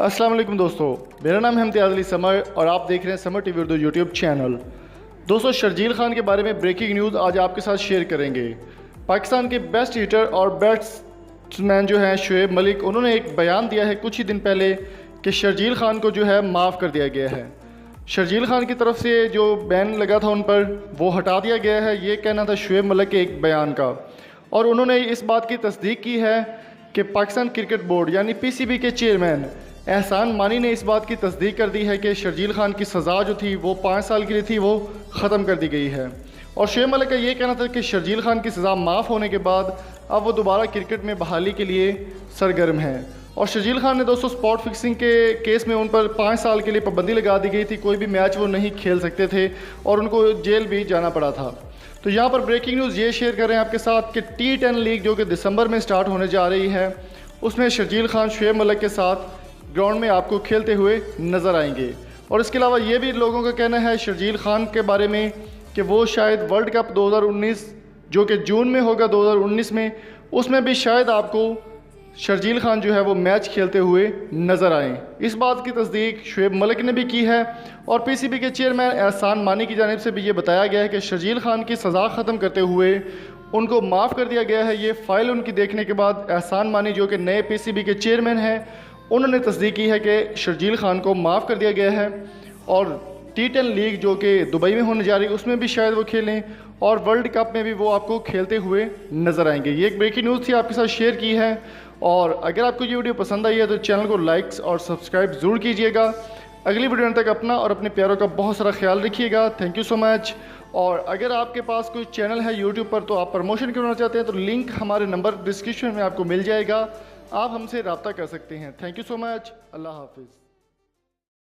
अस्सलाम वालेकुम दोस्तों, मेरा नाम है इम्तियाज़ अली समर और आप देख रहे हैं summer TV Urdu YouTube channel. दोस्तों, शर्जील खान के बारे में ब्रेकिंग न्यूज़ आज आपके साथ शेयर करेंगे। पाकिस्तान के बेस्ट हिटर और बैट्समैन जो हैं शुएब मलिक, उन्होंने एक बयान दिया है कुछ ही दिन पहले कि शर्जील खान को जो है माफ़ कर दिया गया है। शर्जील खान की तरफ से जो बैन लगा था उन पर वो हटा दिया गया है, ये कहना था शुएब मलिक के एक बयान का। और उन्होंने इस बात की तस्दीक की है कि पाकिस्तान क्रिकेट बोर्ड यानी पीसीबी के चेयरमैन एहसान मानी ने इस बात की तस्दीक कर दी है कि शर्जील खान की सज़ा जो थी वो 5 साल के लिए थी, वो ख़त्म कर दी गई है। और शुएब मलिक का ये कहना था कि शर्जील खान की सज़ा माफ़ होने के बाद अब वो दोबारा क्रिकेट में बहाली के लिए सरगर्म है। और शर्जील खान ने दोस्तों स्पॉट फिक्सिंग के केस में उन पर 5 साल के लिए पाबंदी लगा दी गई थी, कोई भी मैच वो नहीं खेल सकते थे और उनको जेल भी जाना पड़ा था। तो यहाँ पर ब्रेकिंग न्यूज़ ये शेयर कर रहे हैं आपके साथ कि T10 लीग जो कि दिसंबर में स्टार्ट होने जा रही है, उसमें शर्जील खान शुएब मलिक के साथ ग्राउंड में आपको खेलते हुए नज़र आएंगे। और इसके अलावा ये भी लोगों का कहना है शर्जील खान के बारे में कि वो शायद वर्ल्ड कप 2019 जो कि जून में होगा 2019 में, उसमें भी शायद आपको शर्जील खान जो है वो मैच खेलते हुए नज़र आएँ। इस बात की तस्दीक शुएब मलिक ने भी की है और पीसीबी के चेयरमैन एहसान मानी की जानिब से भी ये बताया गया है कि शर्जील खान की सज़ा ख़त्म करते हुए उनको माफ़ कर दिया गया है। ये फ़ाइल उनकी देखने के बाद एहसान मानी जो कि नए पीसीबी के चेयरमैन हैं, उन्होंने तस्दीक की है कि शर्जील खान को माफ़ कर दिया गया है और T10 लीग जो कि दुबई में होने जा रही है उसमें भी शायद वो खेलें और वर्ल्ड कप में भी वो आपको खेलते हुए नज़र आएंगे। ये एक ब्रेकिंग न्यूज़ थी, आपके साथ शेयर की है। और अगर आपको ये वीडियो पसंद आई है तो चैनल को लाइक्स और सब्सक्राइब ज़रूर कीजिएगा। अगली वीडियो तक अपना और अपने प्यारों का बहुत सारा ख्याल रखिएगा। Thank you so much. और अगर आपके पास कोई चैनल है यूट्यूब पर तो आप प्रमोशन करना चाहते हैं तो लिंक हमारे नंबर डिस्क्रिप्शन में आपको मिल जाएगा, आप हमसे रब्ता कर सकते हैं। Thank you so much. अल्लाह हाफिज़।